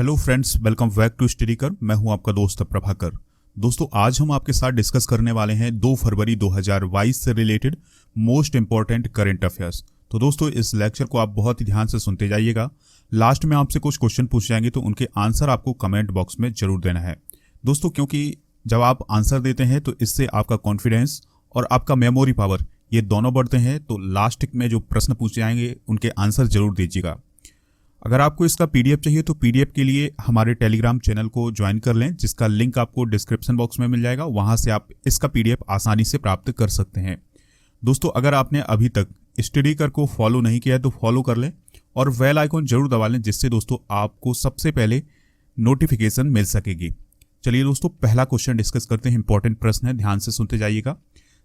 Hello friends, welcome back to study कर। मैं हूं आपका दोस्त प्रभाकर। दोस्तों, आज हम आपके साथ डिस्कस करने वाले हैं 2 फरवरी 2022 से related most important current affairs. तो दोस्तों, इस लेक्चर को आप बहुत ही ध्यान से सुनते जाइएगा। लास्ट में आपसे कुछ क्वेश्चन पूछ जाएंगे तो उनके आंसर आपको कमेंट बॉक्स में जरूर देना है दोस्तों, क्योंकि जब आप आंसर देते हैं तो इससे आपका कॉन्फिडेंस और आपका मेमोरी पावर ये दोनों बढ़ते हैं। तो लास्ट में जो प्रश्न पूछे जाएंगे उनके आंसर जरूर दीजिएगा। अगर आपको इसका पीडीएफ चाहिए तो पीडीएफ के लिए हमारे टेलीग्राम चैनल को ज्वाइन कर लें, जिसका लिंक आपको डिस्क्रिप्शन बॉक्स में मिल जाएगा। वहां से आप इसका पीडीएफ आसानी से प्राप्त कर सकते हैं। दोस्तों, अगर आपने अभी तक स्टडी कर को फॉलो नहीं किया है तो फॉलो कर लें और बेल आइकॉन जरूर दबा लें, जिससे दोस्तों आपको सबसे पहले नोटिफिकेशन मिल सकेगी। चलिए दोस्तों, पहला क्वेश्चन डिस्कस करते हैं। इंपॉर्टेंट प्रश्न है, ध्यान से सुनते जाइएगा।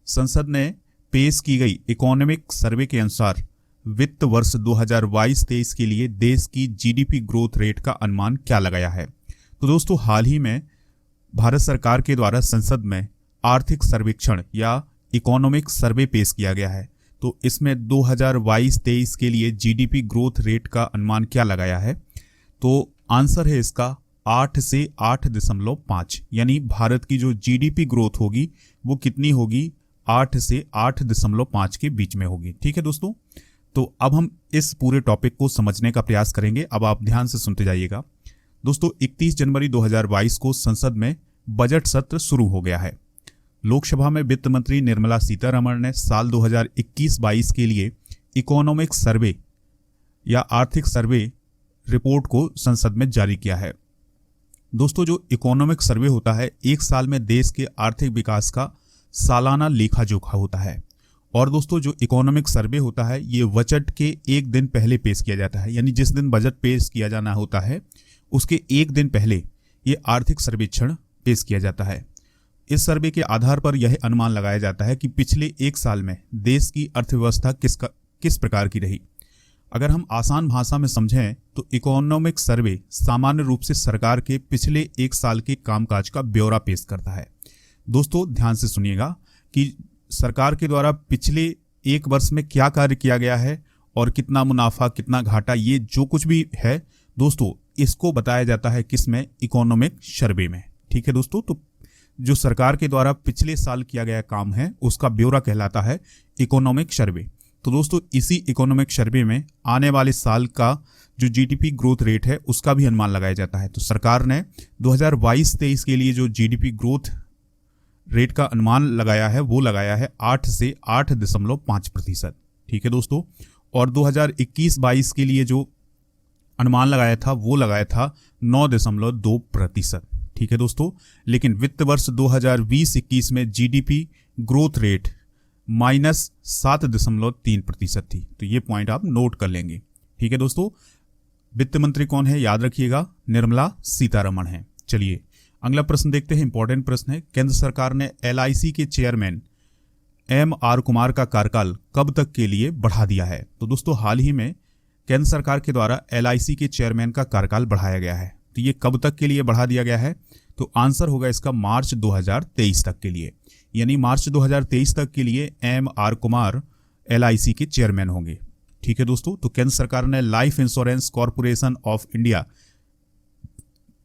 संसद ने पेश की गई इकोनॉमिक सर्वे के अनुसार वित्त वर्ष 2022-23 के लिए देश की जीडीपी ग्रोथ रेट का अनुमान क्या लगाया है? तो दोस्तों, हाल ही में भारत सरकार के द्वारा संसद में आर्थिक सर्वेक्षण या इकोनॉमिक सर्वे पेश किया गया है। तो इसमें 2022-23 के लिए जीडीपी ग्रोथ रेट का अनुमान क्या लगाया है? तो आंसर है इसका 8 से 8.5, यानी भारत की जो जीडीपी ग्रोथ होगी वो कितनी होगी? 8 से 8.5 के बीच में होगी। ठीक है दोस्तों, तो अब हम इस पूरे टॉपिक को समझने का प्रयास करेंगे। अब आप ध्यान से सुनते जाइएगा। दोस्तों, 31 जनवरी 2022 को संसद में बजट सत्र शुरू हो गया है। लोकसभा में वित्त मंत्री निर्मला सीतारमण ने साल 2021-22 के लिए इकोनॉमिक सर्वे या आर्थिक सर्वे रिपोर्ट को संसद में जारी किया है। दोस्तों, जो इकोनॉमिक सर्वे होता है, एक साल में देश के आर्थिक विकास का सालाना लेखा जोखा होता है। और दोस्तों, जो इकोनॉमिक सर्वे होता है ये बजट के एक दिन पहले पेश किया जाता है, यानी जिस दिन बजट पेश किया जाना होता है उसके एक दिन पहले ये आर्थिक सर्वेक्षण पेश किया जाता है। इस सर्वे के आधार पर यह अनुमान लगाया जाता है कि पिछले एक साल में देश की अर्थव्यवस्था किस प्रकार की रही। अगर हम आसान भाषा में समझें तो इकोनॉमिक सर्वे सामान्य रूप से सरकार के पिछले एक साल के कामकाज का ब्यौरा पेश करता है। दोस्तों, ध्यान से सुनिएगा कि सरकार के द्वारा पिछले एक वर्ष में क्या कार्य किया गया है और कितना मुनाफा कितना घाटा, ये जो कुछ भी है दोस्तों, इसको बताया जाता है किसमें? इकोनॉमिक सर्वे में। ठीक है दोस्तों, तो जो सरकार के द्वारा पिछले साल किया गया काम है उसका ब्यौरा कहलाता है इकोनॉमिक सर्वे। तो दोस्तों, इसी इकोनॉमिक सर्वे में आने वाले साल का जो जीडीपी ग्रोथ रेट है उसका भी अनुमान लगाया जाता है। तो सरकार ने 2022-23 के लिए जो जीडीपी ग्रोथ रेट का अनुमान लगाया है वो लगाया है 8 से 8.5%। ठीक है दोस्तों, और 2021-22 के लिए जो अनुमान लगाया था वो लगाया था 9.2%। ठीक है दोस्तों, लेकिन वित्त वर्ष 2020-21 में जीडीपी ग्रोथ रेट -7.3% थी। तो ये पॉइंट आप नोट कर लेंगे। ठीक है दोस्तों, वित्त मंत्री कौन है? याद रखिएगा, निर्मला सीतारमण है। चलिए अगला प्रश्न देखते हैं। इंपॉर्टेंट प्रश्न है। केंद्र सरकार ने एलआईसी के चेयरमैन एम.आर. कुमार का कार्यकाल कब तक के लिए बढ़ा दिया है? तो दोस्तों, हाल ही में केंद्र सरकार के द्वारा एलआईसी के चेयरमैन का कार्यकाल बढ़ाया गया है। तो ये कब तक के लिए बढ़ा दिया गया है? तो आंसर होगा इसका मार्च 2023 तक के लिए, यानी मार्च 2023 तक के लिए एम.आर. कुमार एलआईसी के चेयरमैन होंगे। ठीक है दोस्तों, तो केंद्र सरकार ने life insurance corporation of India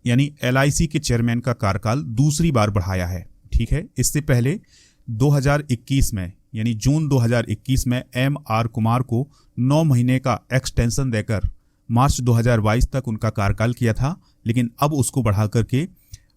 यानी एलआईसी के चेयरमैन का कार्यकाल दूसरी बार बढ़ाया है। ठीक है, इससे पहले 2021 में यानी जून 2021 में एम.आर. कुमार को 9 महीने का एक्सटेंशन देकर मार्च 2022 तक उनका कार्यकाल किया था, लेकिन अब उसको बढ़ा करके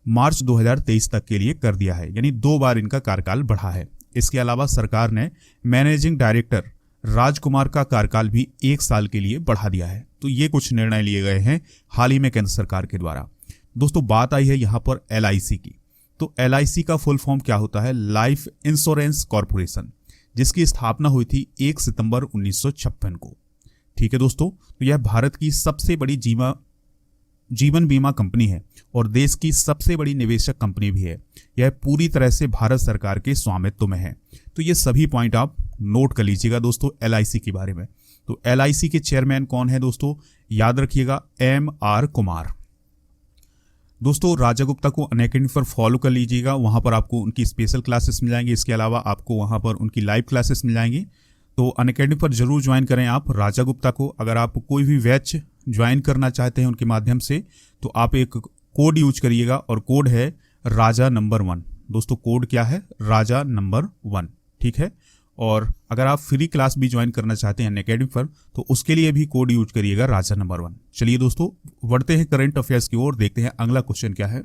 मार्च 2023 तक के लिए कर दिया है, यानी 2 बार इनका कार्यकाल बढ़ा है। इसके अलावा सरकार ने मैनेजिंग डायरेक्टर राजकुमार का कार्यकाल भी 1 साल के लिए बढ़ा दिया है। तो ये कुछ निर्णय लिए गए हैं हाल ही में केंद्र सरकार के द्वारा। दोस्तों, बात आई है यहाँ पर एलआईसी की। तो एलआईसी का फुल फॉर्म क्या होता है? लाइफ इंश्योरेंस कॉर्पोरेशन, जिसकी स्थापना हुई थी 1 सितंबर 1956 को। ठीक है दोस्तों, तो यह भारत की सबसे बड़ी जीवन बीमा कंपनी है और देश की सबसे बड़ी निवेशक कंपनी भी है। यह पूरी तरह से भारत सरकार के स्वामित्व में है। तो ये सभी पॉइंट आप नोट कर लीजिएगा दोस्तों एलआईसी के बारे में। तो एलआईसी के चेयरमैन कौन है दोस्तों? याद रखिएगा, एम.आर. कुमार। दोस्तों, राजा गुप्ता को अनअकैडमी पर फॉलो कर लीजिएगा, वहां पर आपको उनकी स्पेशल क्लासेस मिल जाएंगी। इसके अलावा आपको वहां पर उनकी लाइव क्लासेस मिल जाएंगी। तो अनअकैडमी पर जरूर ज्वाइन करें आप राजा गुप्ता को। अगर आप कोई भी बैच ज्वाइन करना चाहते हैं उनके माध्यम से, तो आप एक कोड यूज करिएगा और कोड है राजा नंबर 1। दोस्तों कोड क्या है? राजा नंबर 1, ठीक है। और अगर आप फ्री क्लास भी ज्वाइन करना चाहते हैं अनअकैडमी पर, तो उसके लिए भी कोड यूज करिएगा राजा नंबर 1। चलिए दोस्तों बढ़ते हैं करंट अफेयर्स की ओर, देखते हैं अगला क्वेश्चन क्या है।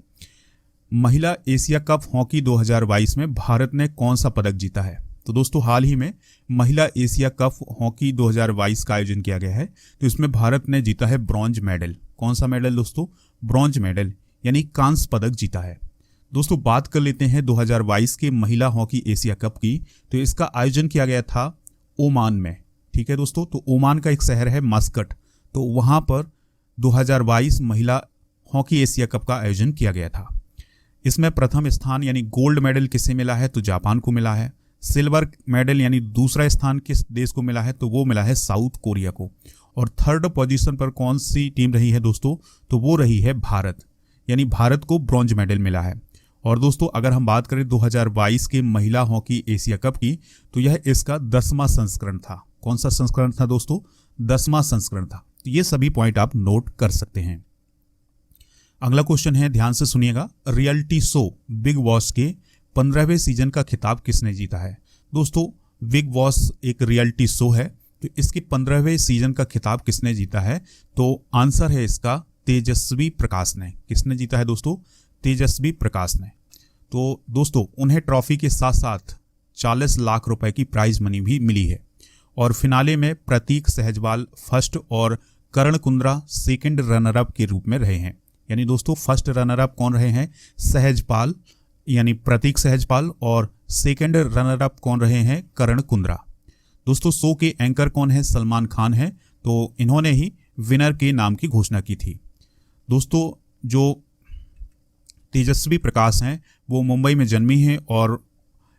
महिला एशिया कप हॉकी 2022 में भारत ने कौन सा पदक जीता है? तो दोस्तों हाल ही में महिला एशिया कप हॉकी 2022 का आयोजन किया गया है, तो इसमें भारत ने जीता है ब्रॉन्ज मेडल। कौन सा मेडल दोस्तों? ब्रॉन्ज मेडल, यानी कांस्य पदक जीता है। दोस्तों बात कर लेते हैं 2022 के महिला हॉकी एशिया कप की, तो इसका आयोजन किया गया था ओमान में, ठीक है दोस्तों। तो ओमान का एक शहर है मस्कट, तो वहां पर 2022 महिला हॉकी एशिया कप का आयोजन किया गया था। इसमें प्रथम स्थान यानी गोल्ड मेडल किसे मिला है? तो जापान को मिला है। सिल्वर मेडल यानी दूसरा स्थान किस देश को मिला है? तो वो मिला है साउथ कोरिया को। और थर्ड पोजीशन पर कौन सी टीम रही है दोस्तों? तो वो रही है भारत, यानी भारत को ब्रॉन्ज मेडल मिला है। और दोस्तों अगर हम बात करें 2022 के महिला हॉकी एशिया कप की, तो यह इसका 10वां संस्करण था। कौन सा संस्करण था दोस्तों? 10वां संस्करण था। तो ये सभी पॉइंट आप नोट कर सकते हैं। अगला क्वेश्चन है, ध्यान से सुनिएगा। रियलिटी शो बिग बॉस के 15वें सीजन का खिताब किसने जीता है? दोस्तों बिग बॉस एक रियलिटी शो है, तो इसके 15वें सीजन का खिताब किसने जीता है? तो आंसर है इसका तेजस्वी प्रकाश ने। किसने जीता है दोस्तों? तेजस्वी प्रकाश ने। तो दोस्तों उन्हें ट्रॉफी के साथ साथ 40 लाख रुपए की प्राइज मनी भी मिली है। और फिनाले में प्रतीक सहजपाल फर्स्ट और करण कुंद्रा सेकंड रनर अप के रूप में रहे हैं। यानी दोस्तों फर्स्ट रनर अप कौन रहे हैं? सहजपाल यानी प्रतीक सहजपाल, और सेकंड रनर अप कौन रहे हैं? करण कुंद्रा। दोस्तों शो के एंकर कौन है? सलमान खान है, तो इन्होंने ही विनर के नाम की घोषणा की थी। दोस्तों जो तेजस्वी प्रकाश हैं वो मुंबई में जन्मी हैं, और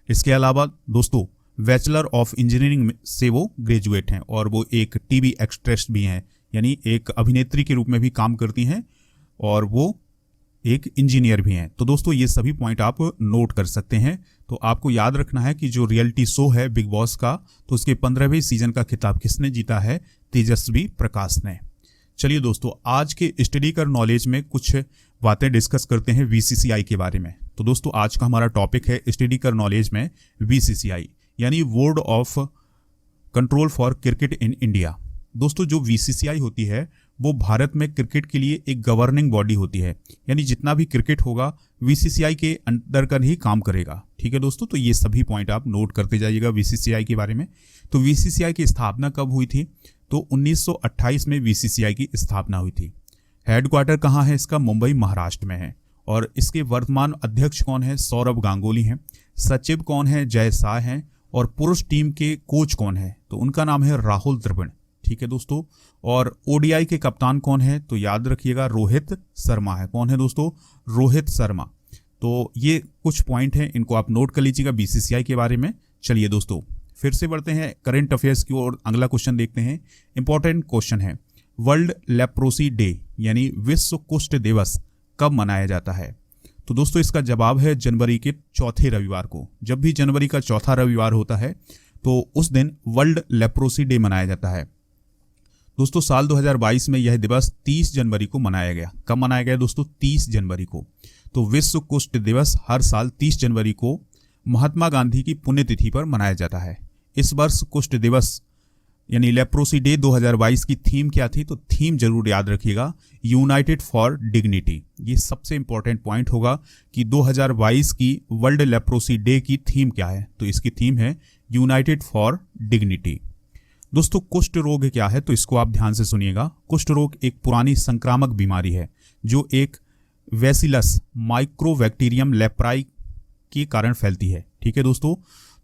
इसके अलावा दोस्तों बैचलर ऑफ इंजीनियरिंग से वो ग्रेजुएट हैं, और वो एक टीवी एक्ट्रेस भी हैं, यानी एक अभिनेत्री के रूप में भी काम करती हैं, और वो एक इंजीनियर भी हैं। तो दोस्तों ये सभी पॉइंट आप नोट कर सकते हैं। तो आपको याद रखना है कि जो रियलिटी शो है बिग बॉस का, तो उसके 15वें सीजन का खिताब किसने जीता है? तेजस्वी प्रकाश ने। चलिए दोस्तों आज के स्टडी कर नॉलेज में कुछ बातें डिस्कस करते हैं VCCI के बारे में। तो दोस्तों आज का हमारा टॉपिक है स्टडी कर नॉलेज में VCCI, यानी board of control for cricket in India. दोस्तों जो VCCI होती है वो भारत में क्रिकेट के लिए एक गवर्निंग बॉडी होती है, यानी जितना भी क्रिकेट होगा VCCI के अंडर कर ही काम करेगा, ठीक है दोस्तों। तो ये सभी पॉइंट आप नोट करते जाइएगा VCCI के बारे में। तो VCCI की स्थापना कब हुई थी? तो 1928 में VCCI की स्थापना हुई थी। हेडक्वार्टर कहाँ है इसका? मुंबई महाराष्ट्र में है। और इसके वर्तमान अध्यक्ष कौन है? सौरभ गांगुली हैं। सचिव कौन है? जय शाह हैं। और पुरुष टीम के कोच कौन है? तो उनका नाम है राहुल द्रविड़, ठीक है दोस्तों। और ODI के कप्तान कौन है? तो याद रखिएगा रोहित शर्मा है। कौन है दोस्तों? रोहित शर्मा। तो ये कुछ पॉइंट हैं, इनको आप नोट कर लीजिएगा VCCI के बारे में। चलिए दोस्तों फिर से बढ़ते हैं करंट अफेयर्स की ओर। अगला क्वेश्चन देखते हैं, इंपॉर्टेंट क्वेश्चन है। वर्ल्ड लेप्रोसी डे यानी विश्व कुष्ठ दिवस कब मनाया जाता है? तो दोस्तों इसका जवाब है जनवरी के चौथे रविवार को। जब भी जनवरी का चौथा रविवार होता है तो उस दिन वर्ल्ड लेप्रोसी डे मनाया जाता है। दोस्तों साल 2022 में यह दिवस 30 जनवरी को मनाया गया। कब मनाया गया दोस्तों? 30 जनवरी को। तो विश्व कुष्ठ दिवस हर साल 30 जनवरी को महात्मा गांधी की पुण्यतिथि पर मनाया जाता है। इस वर्ष कुष्ठ दिवस यानी लेप्रोसी डे 2022 की थीम क्या थी? तो थीम जरूर याद रखिएगा, यूनाइटेड फॉर डिग्निटी। ये सबसे इंपॉर्टेंट पॉइंट होगा कि 2022 की वर्ल्ड लेप्रोसी डे की थीम क्या है? तो इसकी थीम है यूनाइटेड फॉर डिग्निटी। दोस्तों कुष्ठ रोग क्या है? तो इसको आप ध्यान से सुनिएगा। कुष्ठ रोग एक पुरानी संक्रामक बीमारी है जो एक बैसिलस माइक्रोबैक्टीरियम लेप्राई के कारण फैलती है, ठीक है दोस्तों।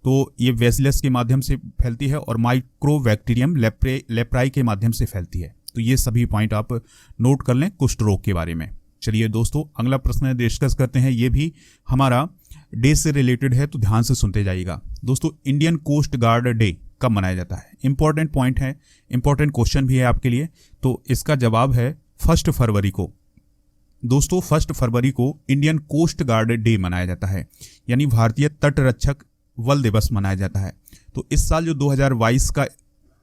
तो ये बैसिलस के माध्यम से फैलती है और माइक्रोबैक्टीरियम लेप्राई के माध्यम से फैलती है। तो ये सभी पॉइंट आप नोट कर लें कुष्ठ रोग के बारे में। चलिए दोस्तों अगला प्रश्न डिस्कस करते हैं, ये भी हमारा डे से रिलेटेड है, तो ध्यान से सुनते जाइएगा। दोस्तों इंडियन कोस्ट गार्ड डे कब मनाया जाता है? इंपॉर्टेंट पॉइंट है, इंपॉर्टेंट क्वेश्चन भी है आपके लिए। तो इसका जवाब है 1 फरवरी को। दोस्तों 1 फरवरी को इंडियन कोस्ट गार्ड डे मनाया जाता है, यानी भारतीय तट रक्षक बल दिवस मनाया जाता है। तो इस साल जो 2022 का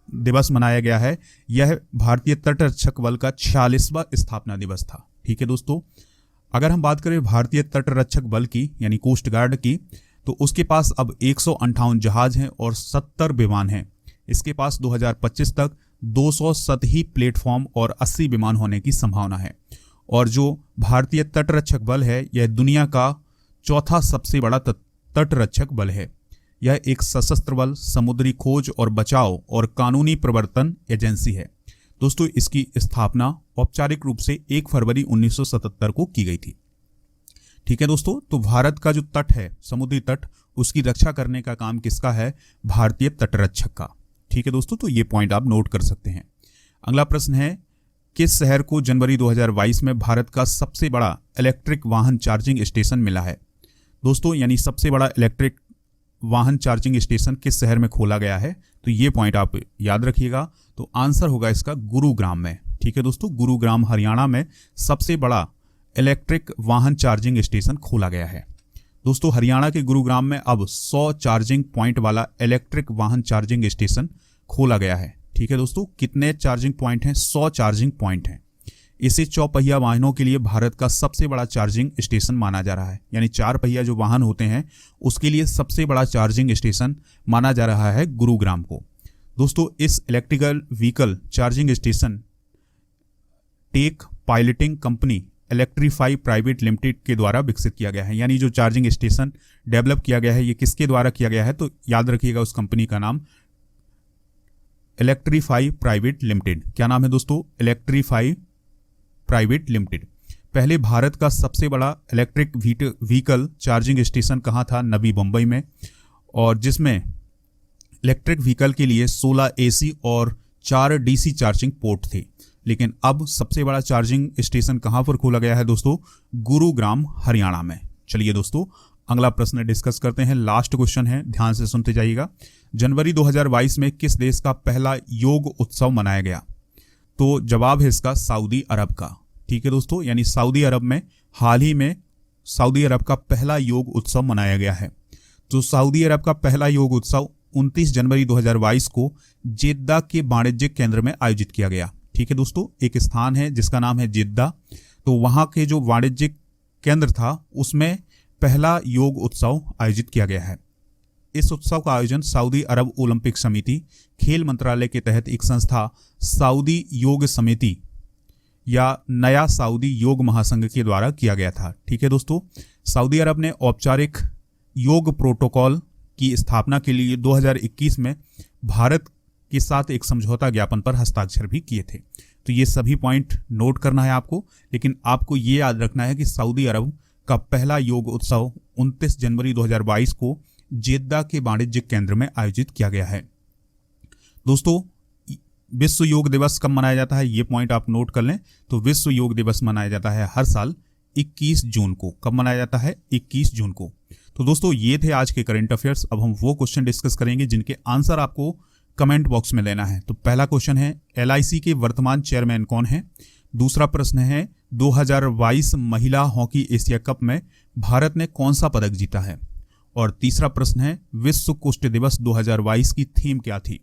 दिवस मनाया गया है, यह भारतीय तटरक्षक बल का 46वां स्थापना दिवस था। ठीक है दोस्तों, अगर हम बात करें भारतीय तटरक्षक बल की यानी कोस्ट गार्ड की, तो उसके पास अब 158 जहाज हैं और 70 विमान हैं। इसके पास 2025 तक 270 प्लेटफॉर्म और 80 विमान होने की संभावना है। और जो भारतीय तटरक्षक बल है, यह दुनिया का चौथा सबसे बड़ा तटरक्षक बल है। यह एक सशस्त्र बल, समुद्री खोज और बचाव और कानूनी प्रवर्तन एजेंसी है। दोस्तों, इसकी स्थापना औपचारिक रूप से 1 फरवरी 1977 को की गई थी। ठीक है दोस्तों, तो भारत का जो तट है, समुद्री तट, उसकी रक्षा करने का काम किसका है? भारतीय तटरक्षक का। ठीक है दोस्तों, तो ये पॉइंट आप नोट कर सकते हैं। अगला प्रश्न है, किस शहर को जनवरी 2022 में भारत का सबसे बड़ा इलेक्ट्रिक वाहन चार्जिंग स्टेशन मिला है? दोस्तों, यानी सबसे बड़ा इलेक्ट्रिक वाहन चार्जिंग स्टेशन किस शहर में खोला गया है? तो ये पॉइंट आप याद रखिएगा। तो आंसर होगा इसका गुरुग्राम में। ठीक है दोस्तों, गुरुग्राम हरियाणा में सबसे बड़ा इलेक्ट्रिक वाहन चार्जिंग स्टेशन खोला गया है। दोस्तों, हरियाणा के गुरुग्राम में अब 100 चार्जिंग पॉइंट वाला इलेक्ट्रिक वाहन चार्जिंग स्टेशन खोला गया है। ठीक है दोस्तों, कितने चार्जिंग पॉइंट हैं? 100 चार्जिंग पॉइंट हैं। इसे चौपहिया वाहनों के लिए भारत का सबसे बड़ा चार्जिंग स्टेशन माना जा रहा है। यानी 4 पहिया जो वाहन होते हैं उसके लिए सबसे बड़ा चार्जिंग स्टेशन माना जा रहा है गुरुग्राम को। दोस्तों, इस electrical vehicle charging station tech piloting company electrify private limited के द्वारा विकसित किया गया है। यानी जो चार्जिंग स्टेशन डेवलप किया गया है, ये किसके द्वारा किया गया है? तो याद रखिएगा उस कंपनी का नाम इलेक्ट्रीफाई प्राइवेट लिमिटेड। क्या नाम है दोस्तों? Electrify private limited. पहले भारत का सबसे बड़ा इलेक्ट्रिक व्हीकल चार्जिंग स्टेशन कहाँ था? नवी मुंबई में, और जिसमें इलेक्ट्रिक व्हीकल के लिए 16 AC और 4 DC चार्जिंग पोर्ट थे। लेकिन अब सबसे बड़ा चार्जिंग स्टेशन कहाँ पर खोला गया है दोस्तों? गुरुग्राम हरियाणा में। चलिए दोस्तों, अगला प्रश्न डिस्कस करते हैं। लास्ट क्वेश्चन है, ध्यान से सुनते जाइएगा। जनवरी 2022 में किस देश का पहला योग उत्सव मनाया गया? तो जवाब है इसका सऊदी अरब का। ठीक है दोस्तों, यानी सऊदी अरब में हाल ही में सऊदी अरब का पहला योग उत्सव मनाया गया है। तो सऊदी अरब का पहला योग उत्सव 29 जनवरी 2022 को जेद्दा के वाणिज्यिक केंद्र में आयोजित किया गया। ठीक है दोस्तों, एक स्थान है जिसका नाम है जेद्दा। तो वहाँ के जो वाणिज्यिक केंद्र था उसमें पहला योग उत्सव आयोजित किया गया है। इस उत्सव का आयोजन सऊदी अरब ओलंपिक समिति, खेल मंत्रालय के तहत एक संस्था सऊदी योग समिति या नया सऊदी योग महासंघ के द्वारा किया गया था। ठीक है दोस्तों, सऊदी अरब ने औपचारिक योग प्रोटोकॉल की स्थापना के लिए 2021 में भारत के साथ एक समझौता ज्ञापन पर हस्ताक्षर भी किए थे। तो ये सभी पॉइंट नोट करना है आपको, लेकिन आपको ये याद रखना है कि सऊदी अरब का पहला योग उत्सव 29 जनवरी 2022 को जेद्दा के वाणिज्यिक केंद्र में आयोजित किया गया है। दोस्तों, विश्व योग दिवस कब मनाया जाता है? ये पॉइंट आप नोट कर लें। तो विश्व योग दिवस मनाया जाता है हर साल 21 जून को। कब मनाया जाता है? 21 जून को। तो दोस्तों, ये थे आज के करंट अफेयर्स। अब हम वो क्वेश्चन डिस्कस करेंगे जिनके आंसर आपको कमेंट बॉक्स में लेना है। तो पहला क्वेश्चन है, LIC के वर्तमान चेयरमैन कौन है? दूसरा प्रश्न है, 2022 महिला हॉकी एशिया कप में भारत ने कौन सा पदक जीता है? और तीसरा प्रश्न है, विश्व कुष्ठ दिवस 2022 की थीम क्या थी?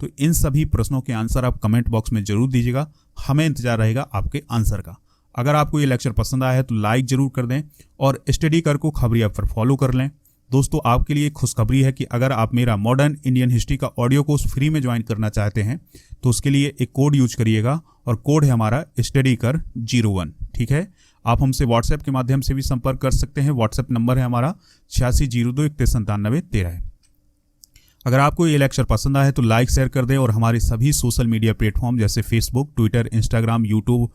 तो इन सभी प्रश्नों के आंसर आप कमेंट बॉक्स में जरूर दीजिएगा। हमें इंतजार रहेगा आपके आंसर का। अगर आपको ये लेक्चर पसंद आया है तो लाइक जरूर कर दें और स्टडी कर को खबरी ऐप पर फॉलो कर लें। दोस्तों, आपके लिए खुशखबरी है कि अगर आप मेरा मॉडर्न इंडियन हिस्ट्री का ऑडियो कोर्स फ्री में ज्वाइन करना चाहते हैं तो उसके लिए एक कोड यूज करिएगा, और कोड है हमारा स्टडी कर 01। ठीक है, आप हमसे व्हाट्सएप के माध्यम से भी संपर्क कर सकते हैं। व्हाट्सएप नंबर है हमारा 8602919713। अगर आपको ये लेक्चर पसंद आया है तो लाइक शेयर कर दें और हमारे सभी सोशल मीडिया प्लेटफॉर्म जैसे Facebook, Twitter, Instagram, YouTube,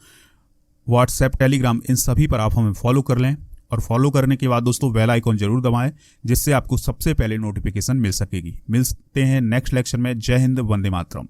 WhatsApp, Telegram, इन सभी पर आप हमें फॉलो कर लें। और फॉलो करने के बाद दोस्तों बेल आइकॉन जरूर दबाएं, जिससे आपको सबसे पहले नोटिफिकेशन मिल सकेगी। मिलते हैं नेक्स्ट लेक्चर में। जय हिंद, वंदे मातरम।